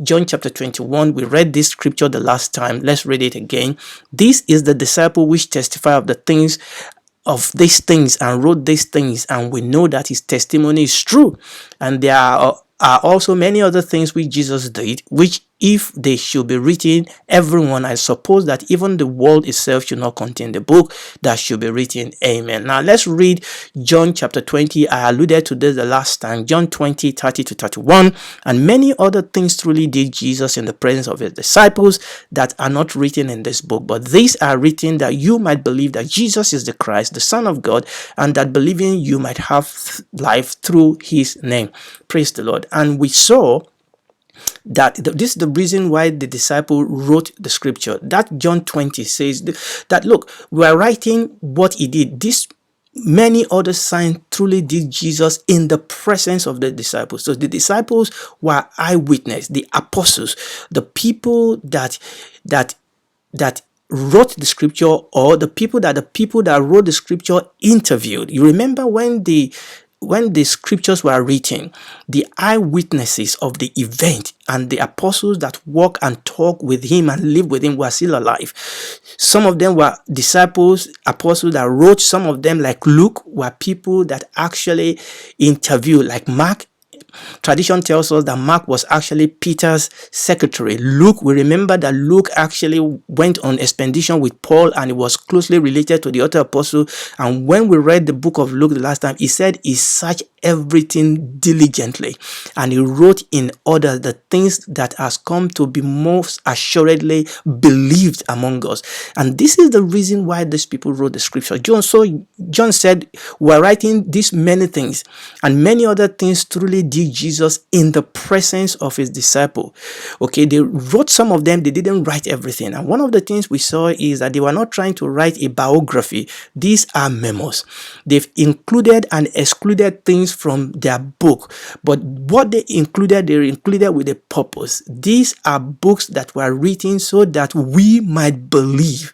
John chapter 21. We read this scripture the last time. Let's read it again. This is the disciple which testify of these things and wrote these things, and we know that his testimony is true. And there are also many other things which Jesus did, which if they should be written, everyone, I suppose that even the world itself should not contain the book that should be written. Amen. Now let's read John chapter 20. I alluded to this the last time. John 20, 30 to 31. And many other things truly did Jesus in the presence of his disciples that are not written in this book. But these are written that you might believe that Jesus is the Christ, the Son of God, and that believing you might have life through his name. Praise the Lord. And we saw that this is the reason why the disciple wrote the scripture. That John 20 says that, look, we are writing what he did. This many other signs truly did Jesus in the presence of the disciples. So the disciples were eyewitness, the apostles, the people that wrote the scripture, or the people that wrote the scripture interviewed. You remember when the scriptures were written, the eyewitnesses of the event and the apostles that walk and talk with him and live with him were still alive. Some of them were disciples, apostles that wrote. Some of them, like Luke, were people that actually interviewed, like Mark. Tradition tells us that Mark was actually Peter's secretary. Luke, we remember that Luke actually went on expedition with Paul and he was closely related to the other apostle. And when we read the book of Luke the last time, he said he searched everything diligently and he wrote in order the things that has come to be most assuredly believed among us. And this is the reason why these people wrote the scripture. John said, we're writing these many things and many other things truly did Jesus in the presence of his disciple. Okay, they wrote some of them, they didn't write everything. And one of the things we saw is that they were not trying to write a biography. These are memos. They've included and excluded things from their book, but what they included with a purpose. These are books that were written so that we might believe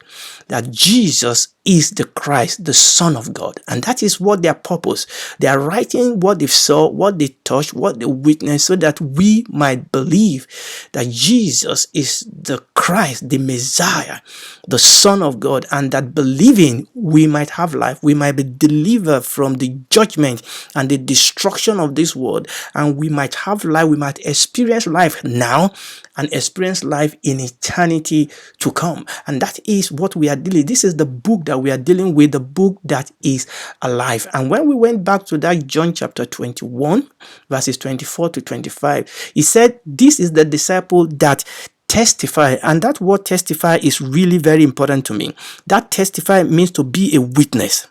that Jesus is the Christ, the Son of God. And that is what their purpose. They are writing what they saw, what they touched, what they witnessed, so that we might believe that Jesus is the Christ, the Messiah, the Son of God, and that believing we might have life, we might be delivered from the judgment and the destruction of this world, and we might have life, we might experience life now and experience life in eternity to come. And that is what we are dealing. This is the book that we are dealing with, the book that is alive. And when we went back to that John chapter 21, verses 24 to 25, he said, this is the disciple that testify. And that word testify is really very important to me. That testify means to be a witness,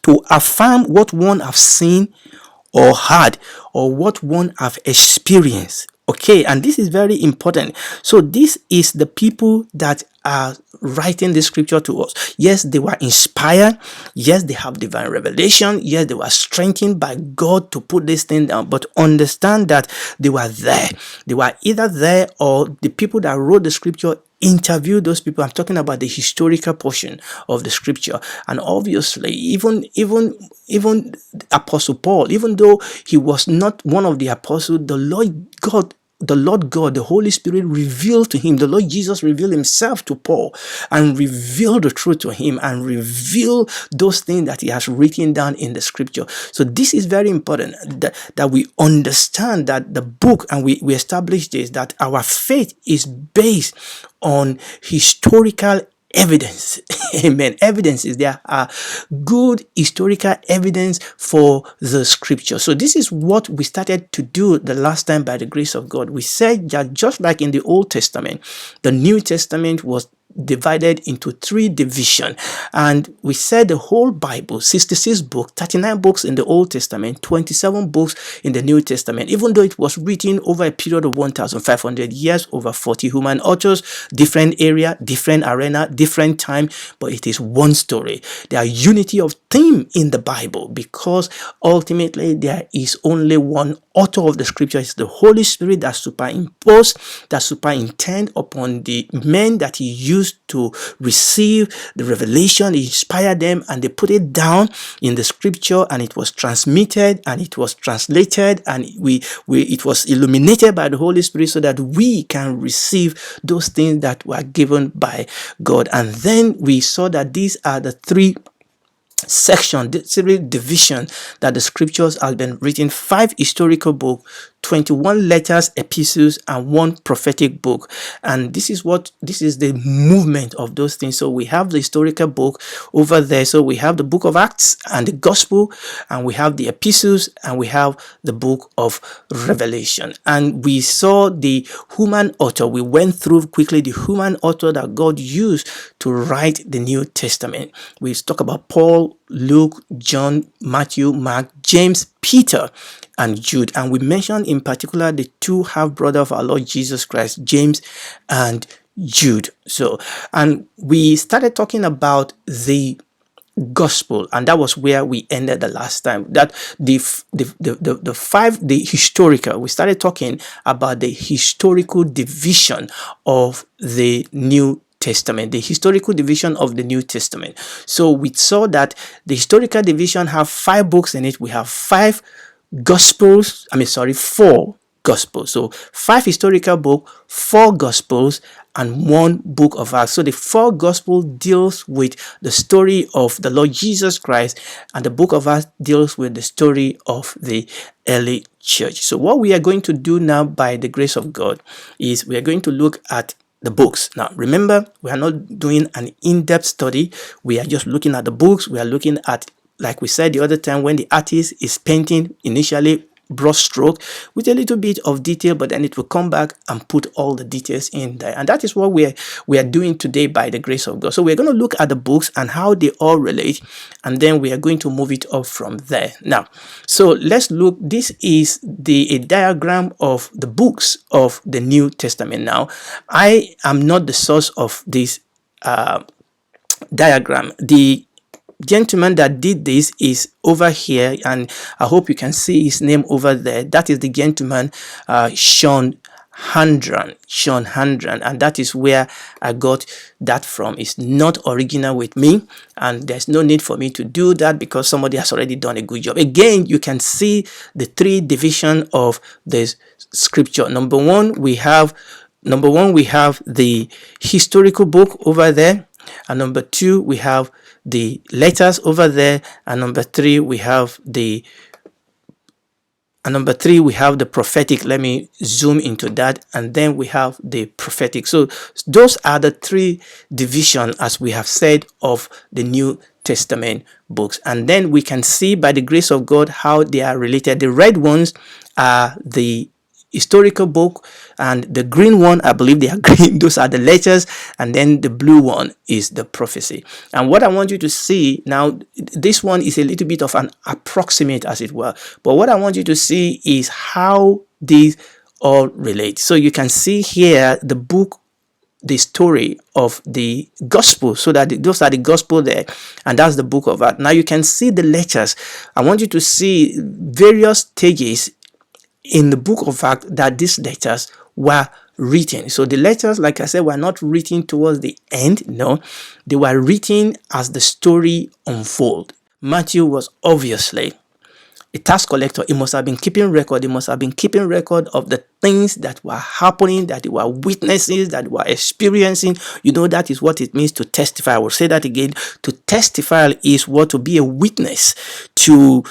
to affirm what one have seen or heard, or what one have experienced. Okay, and this is very important. So this is the people that are writing the scripture to us. Yes, they were inspired. Yes, they have divine revelation. Yes, they were strengthened by God to put this thing down. But understand that they were there. They were either there, or the people that wrote the scripture interview those people. I'm talking about the historical portion of the scripture. And obviously, even Apostle Paul, even though he was not one of the apostles, the Lord God, the Holy Spirit revealed to him. The Lord Jesus revealed himself to Paul and revealed the truth to him and revealed those things that he has written down in the scripture. So this is very important, that we understand that the book, and we establish this, that our faith is based on historical evidence. Amen. Evidences. There are good historical evidence for the scripture. So this is what we started to do the last time by the grace of God. We said that just like in the Old Testament, the New Testament was divided into 3 divisions, and we said the whole Bible, 66 books, 39 books in the Old Testament, 27 books in the New Testament, even though it was written over a period of 1,500 years, over 40 human authors, different area, different arena, different time, but it is one story. There are unity of theme in the Bible, because ultimately there is only one author of the scripture. It's the Holy Spirit that superimposed, that superintend upon the men that he used to receive the revelation. He inspired them and they put it down in the scripture, and it was transmitted and it was translated, and it was illuminated by the Holy Spirit so that we can receive those things that were given by God. And then we saw that these are the three section, the three division that the scriptures have been written: 5 historical books, 21 letters, epistles, and 1 prophetic book. And this is the movement of those things. So we have the historical book over there. So we have the book of Acts and the gospel, and we have the epistles, and we have the book of Revelation. And we saw the human author. We went through quickly the human author that God used to write the New Testament. We talk about Paul, Luke, John, Matthew, Mark, James, Peter, and Jude. And we mentioned in particular the 2 half-brothers of our Lord Jesus Christ, James and Jude. So, and we started talking about the gospel, and that was where we ended the last time. That the historical, we started talking about the historical division of the New Testament, the historical division of the New Testament. So we saw that the historical division have 5 books in it. We have 4 gospels. So 5 historical books, 4 gospels, and 1 book of Acts. So the 4 gospel deals with the story of the Lord Jesus Christ, and the book of Acts deals with the story of the early church. So what we are going to do now, by the grace of God, is we are going to look at the books. Now remember, we are not doing an in-depth study. We are just looking at the books. We are looking at, like we said the other time, when the artist is painting initially broad stroke with a little bit of detail, but then it will come back and put all the details in there. And that is what we are doing today by the grace of God. So we're going to look at the books and how they all relate, and then we are going to move it up from there. Now, so let's look. This is a diagram of the books of the New Testament. Now, I am not the source of this diagram. The gentleman that did this is over here, and I hope you can see his name over there. That is the gentleman, Sean Handran, and that is where I got that from. It's not original with me, and there's no need for me to do that because somebody has already done a good job. Again, you can see the 3 division of this scripture. Number one, we have the historical book over there, and number 2, we have the letters over there, and number 3, we have the prophetic. Let me zoom into that, and then we have the prophetic. So those are the 3 divisions, as we have said, of the New Testament books. And then we can see by the grace of God how they are related. The red ones are the historical book, and the green one, I believe they are green, those are the letters, and then the blue one is the prophecy. And what I want you to see now, this one is a little bit of an approximate, as it were, but what I want you to see is how these all relate. So you can see here the book, the story of the gospel, so that those are the gospel there, and that's the book of Acts. Now you can see the letters. I want you to see various stages in the book of Acts that these letters were written. So the letters, like I said, were not written towards the end. No, they were written as the story unfolded. Matthew was obviously a tax collector. He must have been keeping record. He must have been keeping record of the things that were happening, that they were witnesses, that they were experiencing. You know, that is what it means to testify. I will say that again. To testify is what? To be a witness, to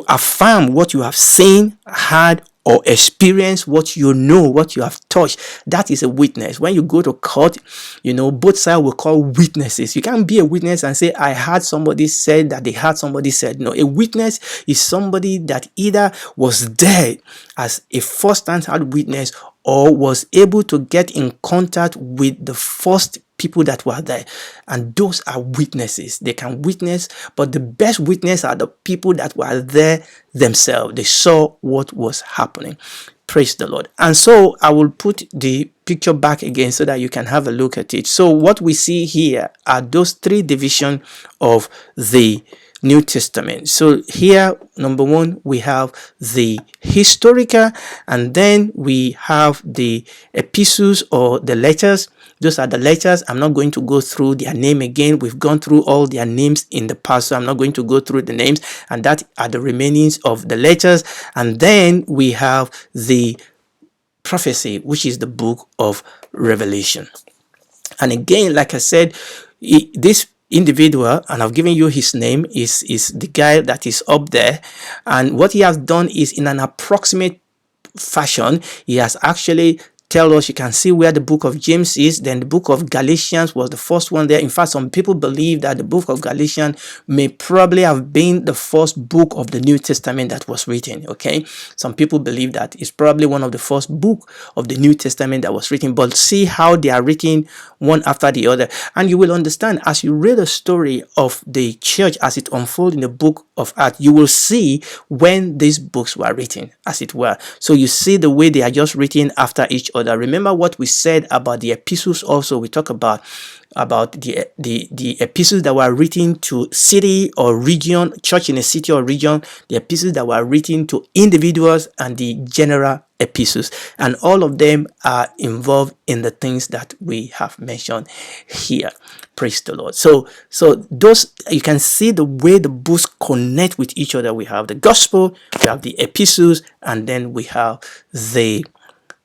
affirm what you have seen, heard, or experience, what you know, what you have touched. That is a witness. When you go to court, you know, both sides will call witnesses. You can't be a witness and say, I heard somebody said that they heard somebody said. No, a witness is somebody that either was there as a first-hand witness or was able to get in contact with the first people that were there, and those are witnesses. They can witness, but the best witness are the people that were there themselves. They saw what was happening. Praise the Lord. And so I will put the picture back again so that you can have a look at it. So what we see here are those 3 divisions of the New Testament. So here, number one, we have the historical, and then we have the epistles or the letters. Those are the letters. I'm not going to go through their name again. We've gone through all their names in the past, so I'm not going to go through the names. And that are the remainings of the letters. And then we have the prophecy, which is the book of Revelation. And again, like I said, this individual, and I've given you his name, is the guy that is up there. And what he has done is, in an approximate fashion, he has actually tell us, you can see where the book of James is. Then the book of Galatians was the first one there. In fact, some people believe that the book of Galatians may probably have been the first book of the New Testament that was written. Okay, some people believe that it's probably one of the first book of the New Testament that was written. But see how they are written one after the other, and you will understand as you read the story of the church as it unfolds in the book of Acts. You will see when these books were written, as it were. So you see the way they are just written after each other. Remember what we said about the epistles. Also, we talk about the epistles that were written to city or region, church in a city or region, the epistles that were written to individuals, and the general epistles, and all of them are involved in the things that we have mentioned here. Praise the Lord. So those, you can see the way the books connect with each other. We have the gospel, we have the epistles, and then we have the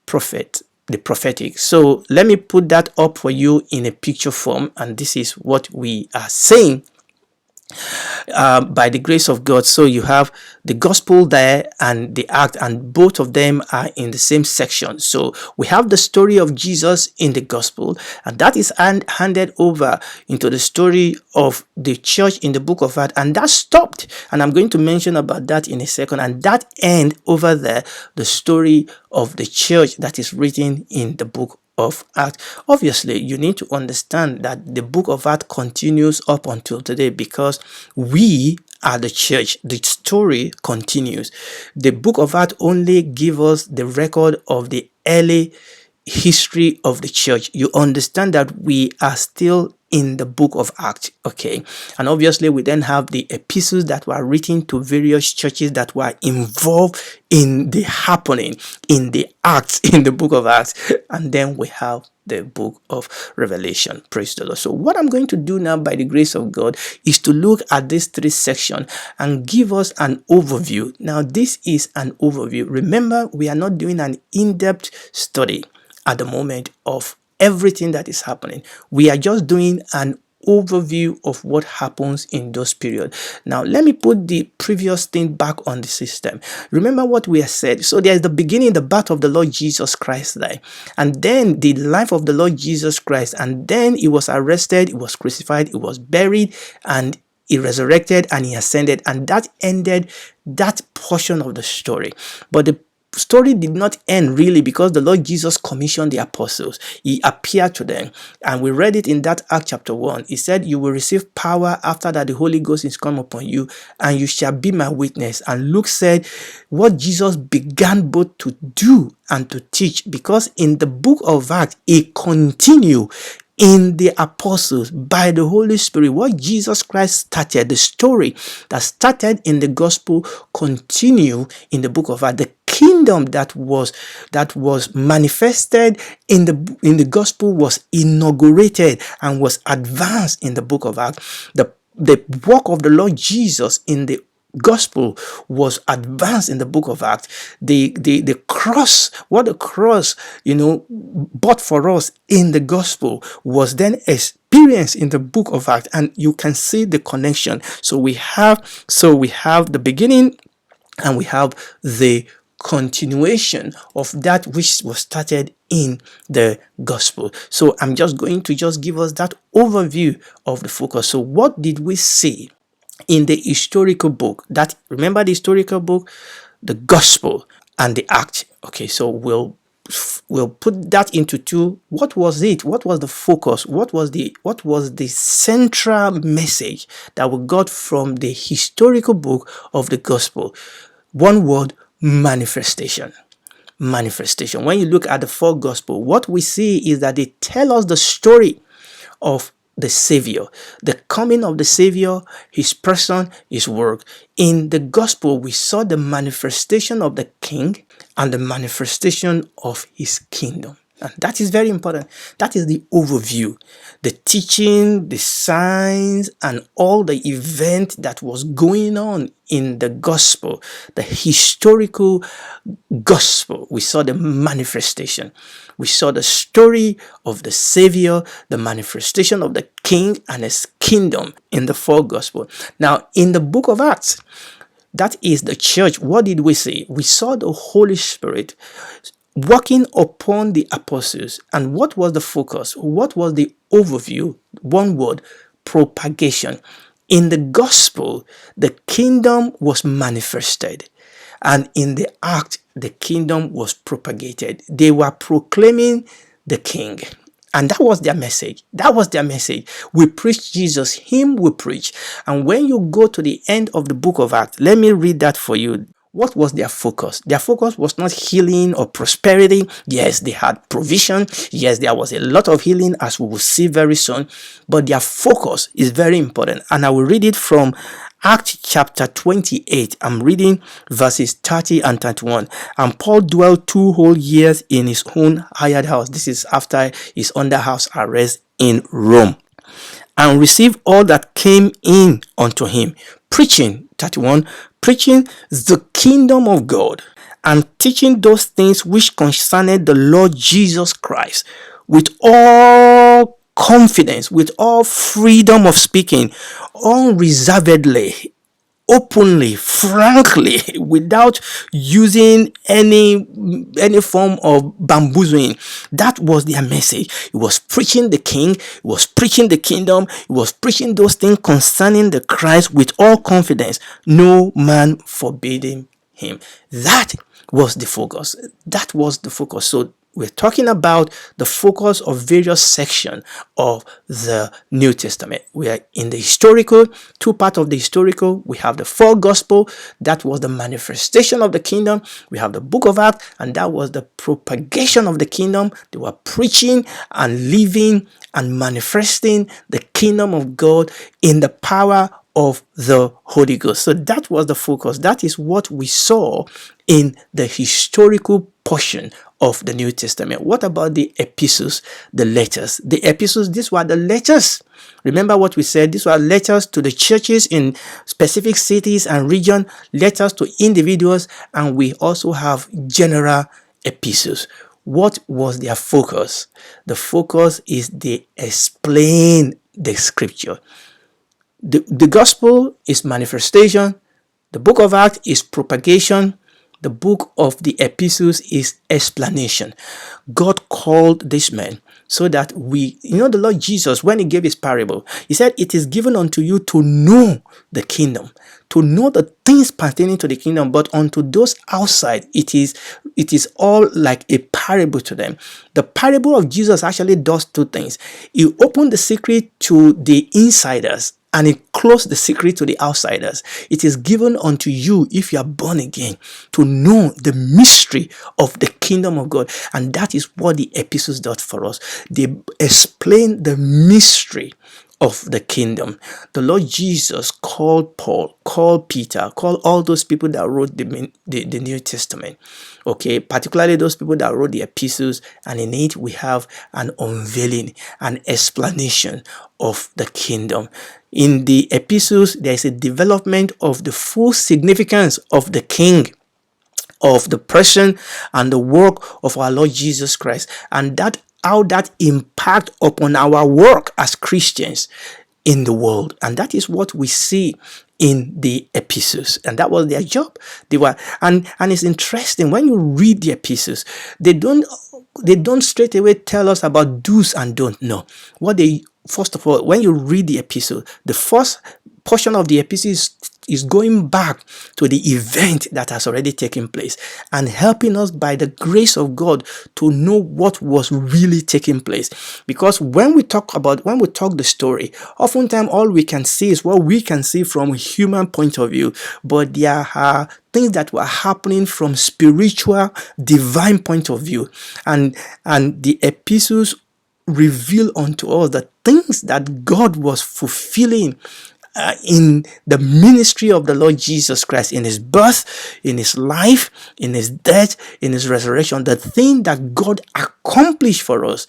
prophetic. So let me put that up for you in a picture form, and this is what we are saying by the grace of God. So you have the gospel there and the act, and both of them are in the same section. So we have the story of Jesus in the gospel, and that is handed over into the story of the church in the book of Acts, and that stopped, and I'm going to mention about that in a second. And that end over there, the story of the church that is written in the book of Acts. Obviously, you need to understand that the book of Acts continues up until today, because we are the church. The story continues. The book of Acts only gives us the record of the early history of the church. You understand that we are still in the book of Acts, okay? And obviously we then have the epistles that were written to various churches that were involved in the happening, in the Acts, in the book of Acts. And then we have the book of Revelation. Praise the Lord. So what I'm going to do now, by the grace of God, is to look at these three sections and give us an overview. Now, this is an overview. Remember, we are not doing an in-depth study at the moment of everything that is happening. We are just doing an overview of what happens in those periods. Now, let me put the previous thing back on the system. Remember what we have said. So there's the beginning, the birth of the Lord Jesus Christ there, and then the life of the Lord Jesus Christ, and then he was arrested, he was crucified, he was buried, and he resurrected, and he ascended, and that ended that portion of the story. But the story did not end really, because the Lord Jesus commissioned the apostles. He appeared to them, and we read it in that Act chapter 1. He said, you will receive power after that the Holy Ghost is come upon you, and you shall be my witness. And Luke said what Jesus began both to do and to teach, because in the book of Acts he continued in the apostles by the Holy Spirit. What Jesus Christ started, the story that started in the gospel, continue in the book of Acts. The kingdom that was manifested in the gospel was inaugurated and was advanced in the book of Acts. The work of the Lord Jesus in the gospel was advanced in the book of Acts. The cross, what the cross bought for us in the gospel, was then experienced in the book of Acts, and you can see the connection. So we have the beginning, and we have the continuation of that which was started in the gospel. So I'm just going to give us that overview of the focus. So what did we see in the historical book? That, remember the historical book, the gospel and the act. Okay, so we'll put that into two. What was it? What was the focus? What was the central message that we got from the historical book of the gospel? One word: manifestation. When you look at the four gospel, what we see is that they tell us the story of the Savior, the coming of the Savior, his person, his work. In the gospel, we saw the manifestation of the King and the manifestation of his kingdom. And that is very important. That is the overview, the teaching, the signs, and all the event that was going on in the gospel, the historical gospel. We saw the manifestation. We saw the story of the Savior, the manifestation of the King and his kingdom in the four gospel. Now, in the book of Acts, that is the church. What did we see? We saw the Holy Spirit working upon the apostles. And what was the focus? What was the overview? One word: propagation. In the gospel, the kingdom was manifested, and in the act, the kingdom was propagated. They were proclaiming the King, and that was their message. That was their message. We preach Jesus, him we preach. And when you go to the end of the book of Acts, let me read that for you. What was their focus? Their focus was not healing or prosperity. Yes, they had provision. Yes, there was a lot of healing, as we will see very soon. But their focus is very important. And I will read it from Acts chapter 28. I'm reading verses 30 and 31. And Paul dwelt 2 whole years in his own hired house. This is after his under house arrest in Rome. And received all that came in unto him, preaching, 31, preaching the kingdom of God, and teaching those things which concerned the Lord Jesus Christ, with all confidence, with all freedom of speaking, unreservedly, openly, frankly, without using any form of bamboozling. That was their message. It was preaching the King, it was preaching the kingdom, it was preaching those things concerning the Christ with all confidence, no man forbidding him. That was the focus. That was the focus. So we're talking about the focus of various sections of the New Testament. We are in the historical, two parts of the historical. We have the four gospel, that was the manifestation of the kingdom. We have the book of Acts, and that was the propagation of the kingdom. They were preaching and living and manifesting the kingdom of God in the power of the Holy Ghost. So that was the focus. That is what we saw in the historical portion of the New Testament. What about the epistles, the letters? The epistles, these were the letters. Remember what we said? These were letters to the churches in specific cities and regions, letters to individuals, and we also have general epistles. What was their focus? The focus is they explain the scripture. The gospel is manifestation. The book of Acts is propagation. The book of the epistles is explanation. God called this man so that the Lord Jesus, when he gave his parable, he said, it is given unto you to know the kingdom, to know the things pertaining to the kingdom, but unto those outside, it is all like a parable to them. The parable of Jesus actually does two things. He opened the secret to the insiders, and it closed the secret to the outsiders. It is given unto you, if you are born again, to know the mystery of the kingdom of God. And that is what the epistles does for us. They explain the mystery of the kingdom. The Lord Jesus called Paul, called Peter, called all those people that wrote the New Testament. Okay, particularly those people that wrote the epistles, and in it we have an unveiling, an explanation of the kingdom. In the epistles, there is a development of the full significance of the King, of the person and the work of our Lord Jesus Christ, and that how that impact upon our work as Christians in the world. And that is what we see in the epistles, and that was their job. They were, and it's interesting when you read the epistles, they don't straight away tell us about do's and don't. No, what they, first of all, when you read the epistle, the first portion of the epistle is going back to the event that has already taken place and helping us by the grace of God to know what was really taking place. Because when we talk the story, oftentimes all we can see is what we can see from a human point of view, but there are things that were happening from spiritual, divine point of view, and the epistles reveal unto us the things that God was fulfilling in the ministry of the Lord Jesus Christ, in his birth, in his life, in his death, in his resurrection, the thing that God accomplished for us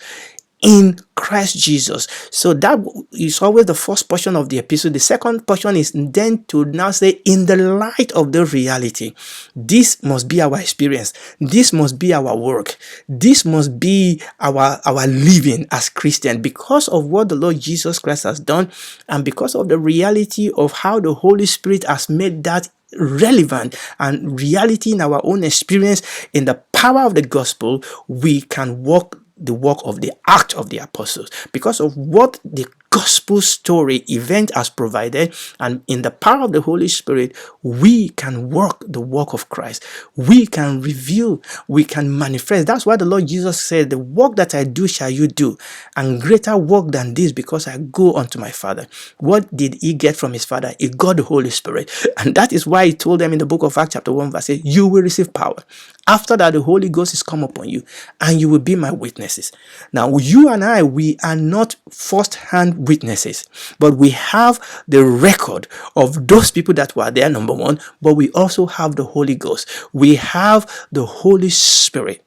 in Christ Jesus. So that is always the first portion of the epistle. The second portion is then to now say, in the light of the reality, this must be our experience. This must be our work. This must be our living as Christian, because of what the Lord Jesus Christ has done, and because of the reality of how the Holy Spirit has made that relevant and reality in our own experience. In the power of the gospel, we can walk the work of the act of the apostles, because of what the gospel story event has provided. And in the power of the Holy Spirit, we can work the work of Christ. We can reveal, we can manifest. That's why the Lord Jesus said, the work that I do shall you do, and greater work than this, because I go unto my Father. What did he get from his Father? He got the Holy Spirit. And that is why he told them in the book of Acts chapter 1 verse 8, you will receive power. After that, the Holy Ghost is come upon you, and you will be my witnesses. Now, you and I, we are not first-hand witnesses, but we have the record of those people that were there, number one, but we also have the Holy Ghost. We have the Holy Spirit.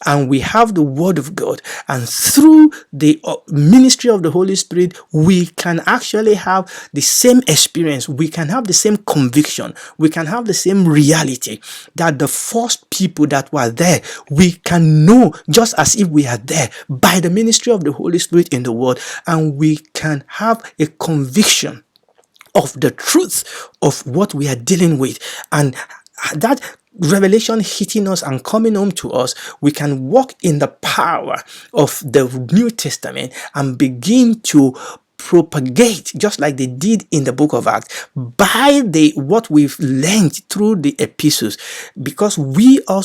And we have the word of God, and through the ministry of the Holy Spirit, we can actually have the same experience. We can have the same conviction. We can have the same reality that the first people that were there, we can know just as if we are there by the ministry of the Holy Spirit in the word, and we can have a conviction of the truth of what we are dealing with. And that revelation hitting us and coming home to us, we can walk in the power of the New Testament and begin to propagate, just like they did in the book of Acts, by what we've learned through the epistles. Because we are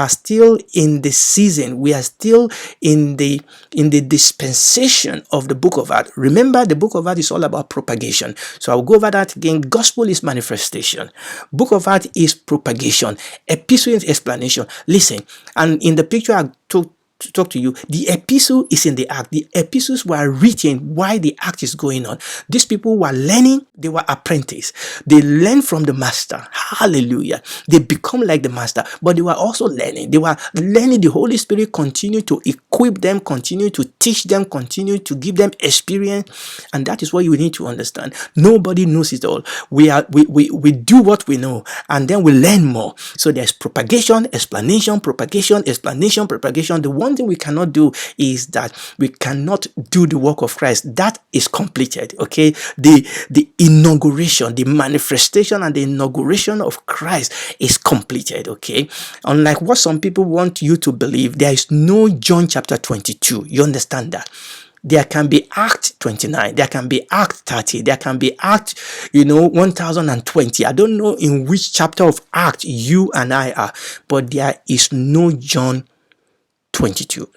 still in the season, we are still in the dispensation of the book of Acts. Remember, the book of Acts is all about propagation. So I'll go over that again. Gospel is manifestation, book of Acts is propagation, epistle is explanation. Listen, and in the picture I took to talk to you, the epistle is in the act. The epistles were written while the act is going on. These people were learning, they were apprentices. They learned from the master. Hallelujah. They become like the master, but they were also learning. They were learning. The Holy Spirit continued to equip them, continue to teach them, continue to give them experience. And that is what you need to understand. Nobody knows it all. We do what we know, and then we learn more. So there's propagation, explanation, propagation, explanation, propagation. The one thing we cannot do is that we cannot do the work of Christ. That is completed. Okay, the inauguration, the manifestation and the inauguration of Christ is completed. Okay, unlike what some people want you to believe, there is no John chapter 22. You understand that? There can be Act 29, there can be Act 30, there can be Act 1020. I don't know in which chapter of Act you and I are, but there is no John 22.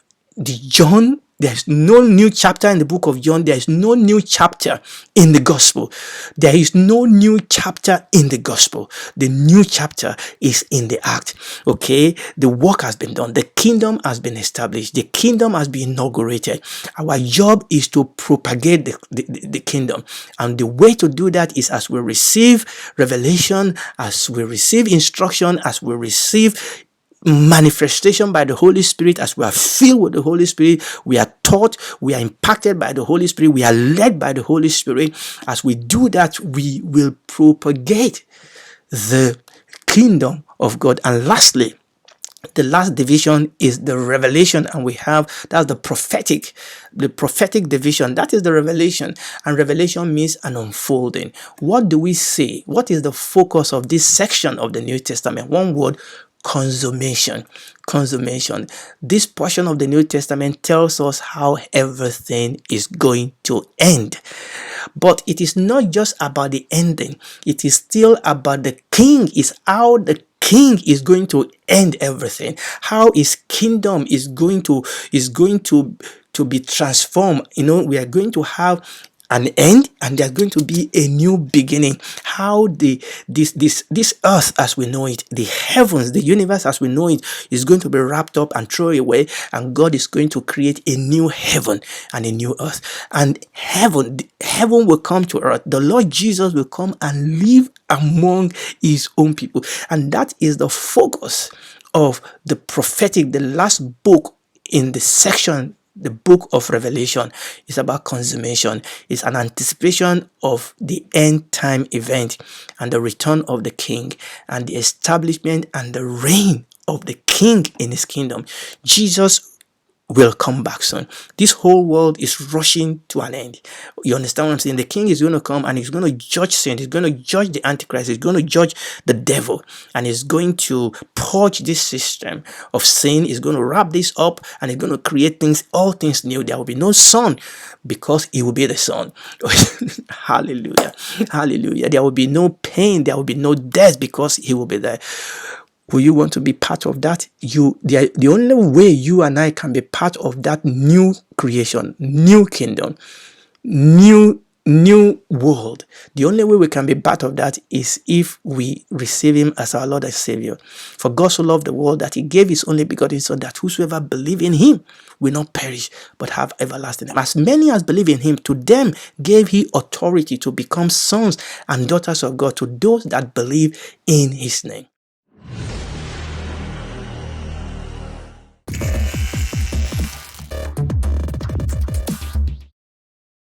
There's no new chapter in the book of John. There is no new chapter in the gospel. There is no new chapter in the gospel. The new chapter is in the act. Okay, the work has been done. The kingdom has been established. The kingdom has been inaugurated. Our job is to propagate the kingdom. And the way to do that is as we receive revelation, as we receive instruction, as we receive manifestation by the Holy Spirit, as we are filled with the Holy Spirit, we are taught, we are impacted by the Holy Spirit, we are led by the Holy Spirit. As we do that, we will propagate the kingdom of God. And lastly, the last division is the revelation, and that's the prophetic division. That is the revelation, and revelation means an unfolding. What do we say? What is the focus of this section of the New Testament? One word: consummation. This portion of the New Testament tells us how everything is going to end. But it is not just about the ending. It is still about the king. Is how the king is going to end everything. How his kingdom is going to be transformed. We are going to have an end, and there's going to be a new beginning. How this earth as we know it, the heavens, the universe as we know it, is going to be wrapped up and thrown away, and God is going to create a new heaven and a new earth. And heaven will come to earth. The Lord Jesus will come and live among his own people. And that is the focus of the prophetic, the last book in the section. The book of Revelation is about consummation. It's an anticipation of the end time event and the return of the king and the establishment and the reign of the king in his kingdom. Jesus will come back soon. This whole world is rushing to an end. You understand what I'm saying? The king is going to come and he's going to judge sin. He's going to judge the Antichrist. He's going to judge the devil, and he's going to purge this system of sin. He's going to wrap this up, and he's going to create things, all things new. There will be no sun because he will be the sun. Hallelujah. Hallelujah. There will be no pain. There will be no death because he will be there. Will you want to be part of that? The only way you and I can be part of that new creation, new kingdom, new world, the only way we can be part of that is if we receive him as our Lord and Savior. For God so loved the world that he gave his only begotten Son, that whosoever believe in him will not perish but have everlasting life. As many as believe in him, to them gave he authority to become sons and daughters of God, to those that believe in his name.